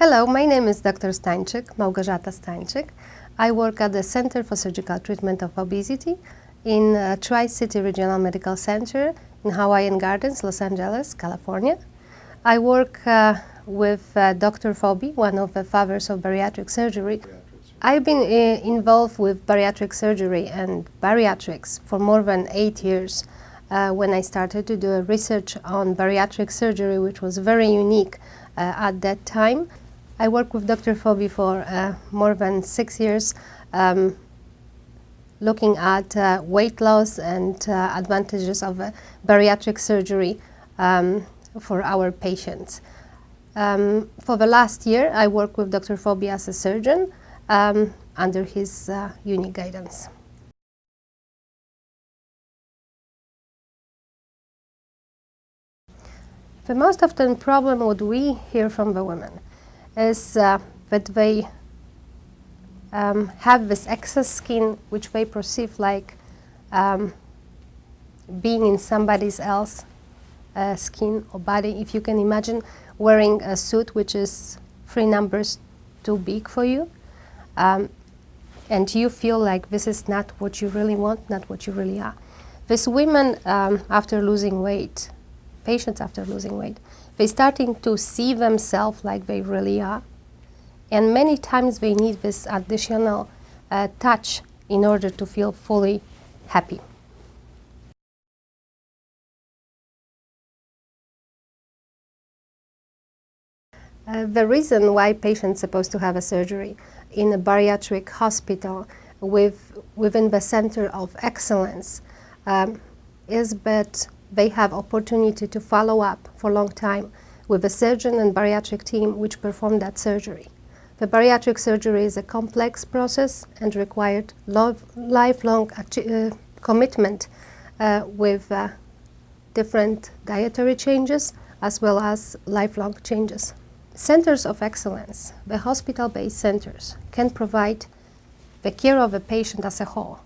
Hello, my name is Dr. Stanczyk, Malgorzata Stanczyk. I work at the Center for Surgical Treatment of Obesity in Tri-City Regional Medical Center in Hawaiian Gardens, Los Angeles, California. I work with Dr. Phoebe, one of the fathers of bariatric surgery. I've been involved with bariatric surgery and bariatrics for more than 8 years when I started to do a research on bariatric surgery, which was very unique at that time. I worked with Dr. Phoebe for more than 6 years, looking at weight loss and advantages of bariatric surgery for our patients. For the last year, I worked with Dr. Phoebe as a surgeon under his unique guidance. The most often problem what we hear from the women is that they have this excess skin which they perceive like being in somebody else's skin or body. If you can imagine wearing a suit which is 3 numbers too big for you, and you feel like this is not what you really want, not what you really are. These women, after losing weight, patients after losing weight, they're starting to see themselves like they really are. And many times they need this additional touch in order to feel fully happy. The reason why patients are supposed to have a surgery in a bariatric hospital within the Center of Excellence is that they have opportunity to follow up for a long time with a surgeon and bariatric team which perform that surgery. The bariatric surgery is a complex process and required lifelong commitment with different dietary changes as well as lifelong changes. Centers of excellence, the hospital-based centers, can provide the care of a patient as a whole,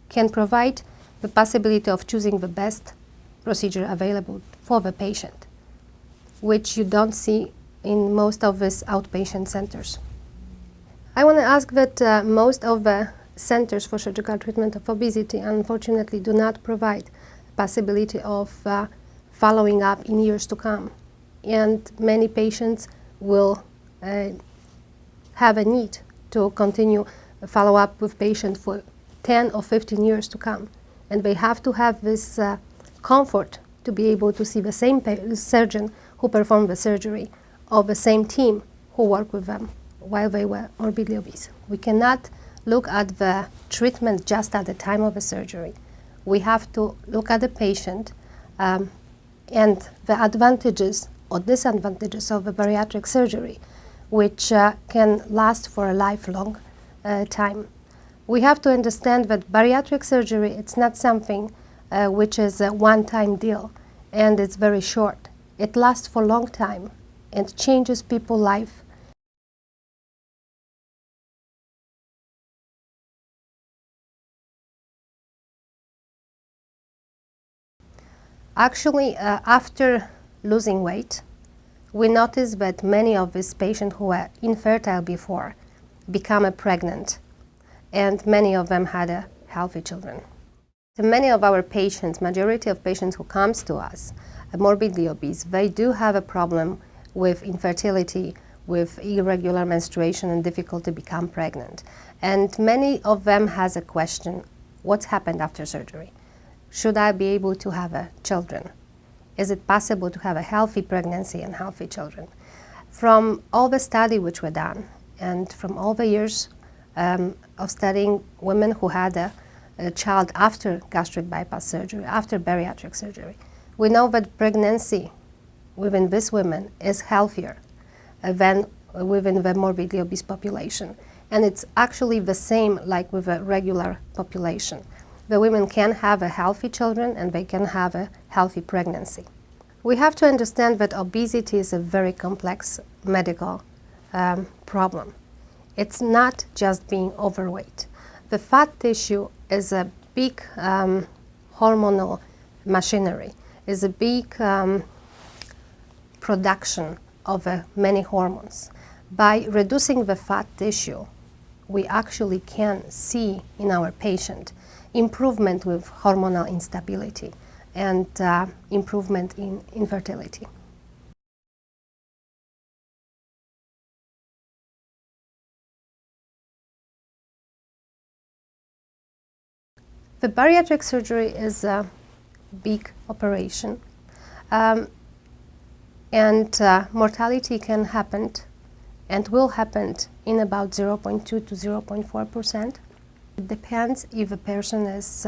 can provide the possibility of choosing the best procedure available for the patient, which you don't see in most of these outpatient centers. I want to ask that most of the centers for surgical treatment of obesity unfortunately do not provide possibility of following up in years to come, and many patients will have a need to continue follow up with patients for 10 or 15 years to come, and they have to have this comfort to be able to see the same surgeon who performed the surgery or the same team who worked with them while they were morbidly obese. We cannot look at the treatment just at the time of the surgery. We have to look at the patient and the advantages or disadvantages of the bariatric surgery, which can last for a lifelong time. We have to understand that bariatric surgery, it's not something which is a one-time deal, and it's very short. It lasts for a long time and changes people's life. Actually, after losing weight, we noticed that many of these patients who were infertile before become pregnant, and many of them had healthy children. So many of our patients, majority of patients who comes to us, morbidly obese, they do have a problem with infertility, with irregular menstruation and difficulty to become pregnant. And many of them has a question, what's happened after surgery? Should I be able to have children? Is it possible to have a healthy pregnancy and healthy children? From all the studies which were done and from all the years of studying women who had a child after gastric bypass surgery, after bariatric surgery, we know that pregnancy within these women is healthier than within the morbidly obese population. And it's actually the same like with a regular population. The women can have healthy children and they can have a healthy pregnancy. We have to understand that obesity is a very complex medical problem. It's not just being overweight. The fat tissue is a big hormonal machinery, is a big production of many hormones. By reducing the fat tissue, we actually can see in our patient improvement with hormonal instability and improvement in infertility. The bariatric surgery is a big operation, and mortality can happen and will happen in about 0.2 to 0.4%. It depends if a person is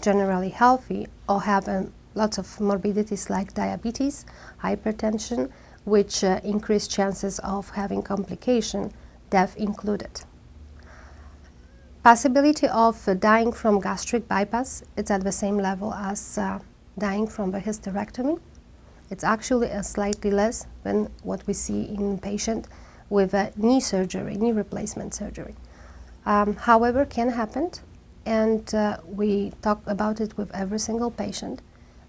generally healthy or have lots of morbidities like diabetes, hypertension, which increase chances of having complication, death included. Possibility of dying from gastric bypass, it's at the same level as dying from a hysterectomy. It's actually slightly less than what we see in patient with a knee surgery, knee replacement surgery. However, can happen, and we talk about it with every single patient,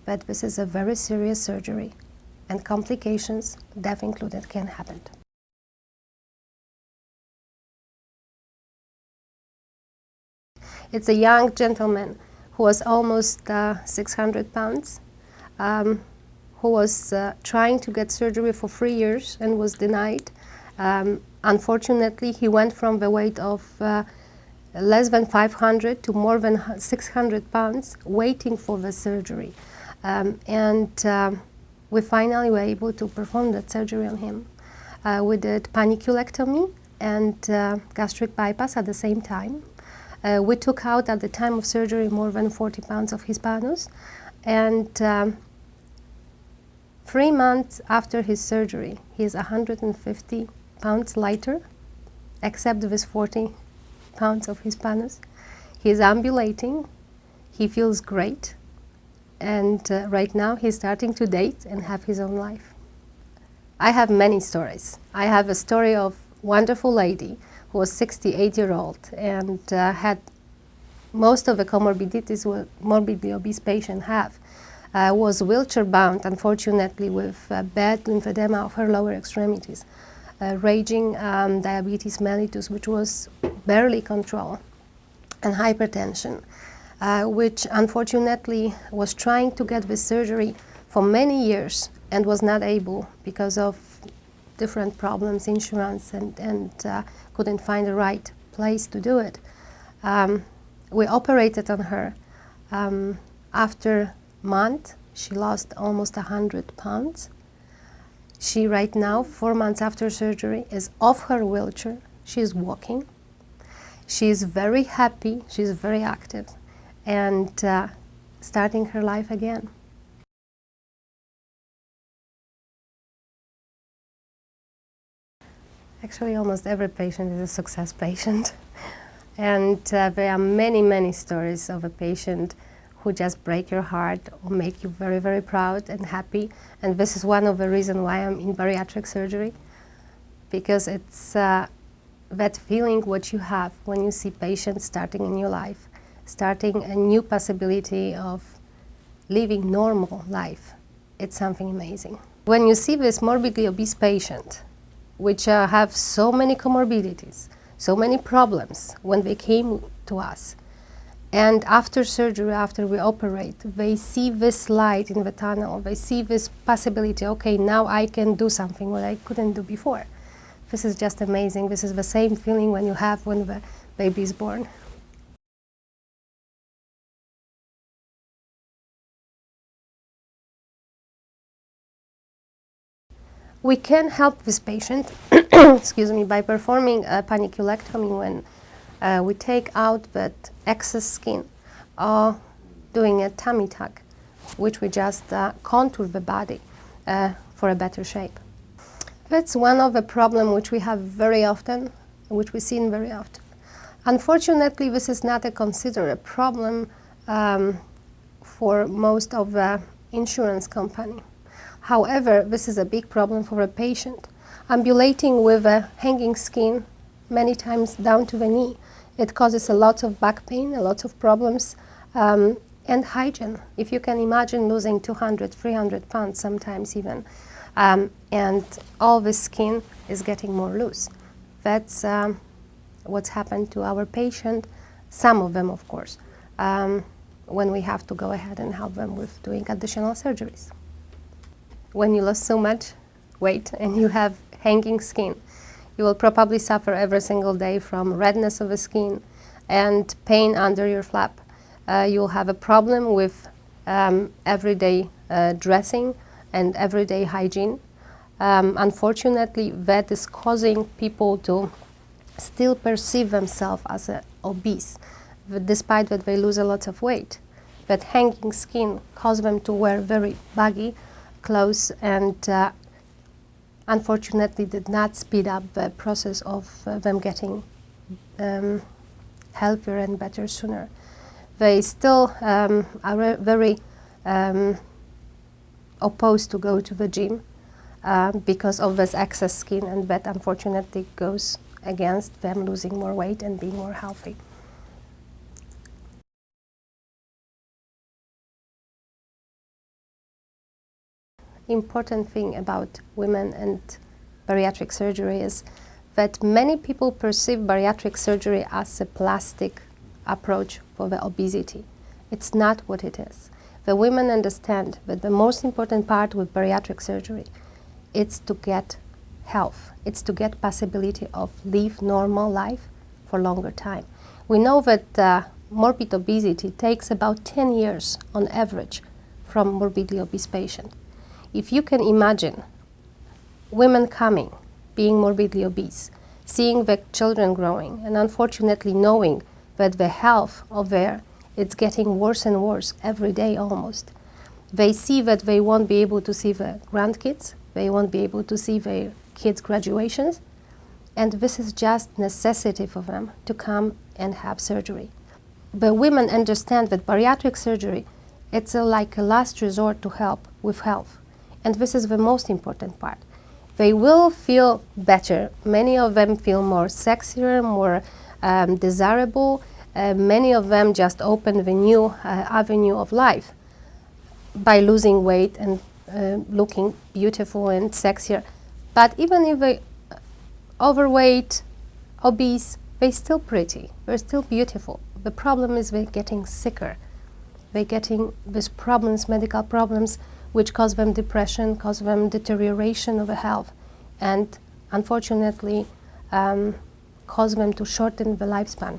but this is a very serious surgery, and complications, death included, can happen. It's a young gentleman who was almost 600 pounds, who was trying to get surgery for 3 years and was denied. Unfortunately, he went from the weight of less than 500 to more than 600 pounds waiting for the surgery. We finally were able to perform that surgery on him. We did paniculectomy and gastric bypass at the same time. We took out at the time of surgery more than 40 pounds of his panus, and 3 months after his surgery, he is 150 pounds lighter, except this 40 pounds of his panus. He is ambulating, he feels great, and right now he's starting to date and have his own life. I have many stories. I have a story of a wonderful lady who was 68-year-old and had most of the comorbidities what morbidly obese patients have. Was wheelchair-bound, unfortunately, with bad lymphedema of her lower extremities, raging diabetes mellitus, which was barely controlled, and hypertension, which unfortunately was trying to get this surgery for many years and was not able because of different problems, insurance, and couldn't find the right place to do it. We operated on her. After month, she lost almost 100 pounds. She right now, 4 months after surgery, is off her wheelchair. She's walking. She's very happy. She's very active, and starting her life again. Actually, almost every patient is a success patient. And there are many, many stories of a patient who just break your heart or make you very, very proud and happy. And this is one of the reasons why I'm in bariatric surgery, because it's that feeling what you have when you see patients starting a new life, starting a new possibility of living normal life. It's something amazing. When you see this morbidly obese patient, which have so many comorbidities, so many problems when they came to us, and after surgery, after we operate, they see this light in the tunnel, they see this possibility, okay, now I can do something what I couldn't do before. This is just amazing. This is the same feeling when you have when the baby is born. We can help this patient excuse me, by performing a paniculectomy when we take out that excess skin, or doing a tummy tuck, which we just contour the body for a better shape. That's one of the problems which we have very often, which we see very often. Unfortunately, this is not considered a problem for most of the insurance company. However, this is a big problem for a patient. Ambulating with a hanging skin, many times down to the knee, it causes a lot of back pain, a lot of problems, and hygiene. If you can imagine losing 200, 300 pounds sometimes even, and all the skin is getting more loose. That's what's happened to our patient, some of them of course, when we have to go ahead and help them with doing additional surgeries. When you lose so much weight and you have hanging skin, you will probably suffer every single day from redness of the skin and pain under your flap. You'll have a problem with everyday dressing and everyday hygiene. Unfortunately, that is causing people to still perceive themselves as obese, despite that they lose a lot of weight. That hanging skin causes them to wear very baggy clothes and unfortunately did not speed up the process of them getting healthier and better sooner. They still are very opposed to go to the gym because of this excess skin, and that unfortunately goes against them losing more weight and being more healthy. Important thing about women and bariatric surgery is that many people perceive bariatric surgery as a plastic approach for the obesity. It's not what it is. The women understand that the most important part with bariatric surgery is to get health. It's to get possibility of live normal life for longer time. We know that morbid obesity takes about 10 years on average from morbidly obese patient. If you can imagine women coming, being morbidly obese, seeing their children growing, and unfortunately knowing that the health of their it's getting worse and worse every day almost. They see that they won't be able to see their grandkids, they won't be able to see their kids' graduations, and this is just necessity for them to come and have surgery. The women understand that bariatric surgery, it's like a last resort to help with health. And this is the most important part. They will feel better. Many of them feel more sexier, more desirable. Many of them just open the new avenue of life by losing weight and looking beautiful and sexier. But even if they overweight, obese, they're still pretty. They're still beautiful. The problem is they're getting sicker. They're getting these problems, medical problems, which cause them depression, cause them deterioration of the health, and unfortunately cause them to shorten the lifespan.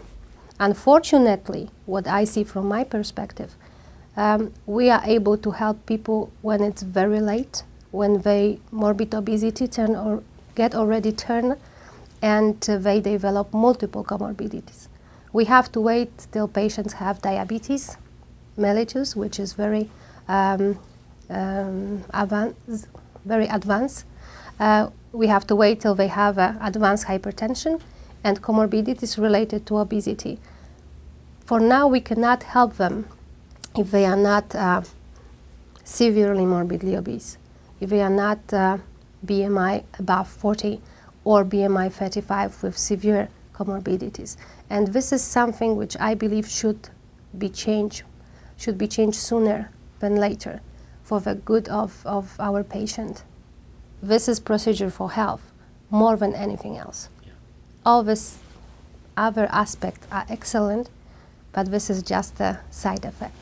Unfortunately, what I see from my perspective, we are able to help people when it's very late, when they morbid obesity turn or get already turned, and they develop multiple comorbidities. We have to wait till patients have diabetes mellitus, which is very advanced. We have to wait till they have advanced hypertension and comorbidities related to obesity. For now, we cannot help them if they are not severely morbidly obese, if they are not BMI above 40 or BMI 35 with severe comorbidities. And this is something which I believe should be changed sooner than later for the good of our patient. This is procedure for health more than anything else. Yeah. All these other aspects are excellent, but this is just a side effect.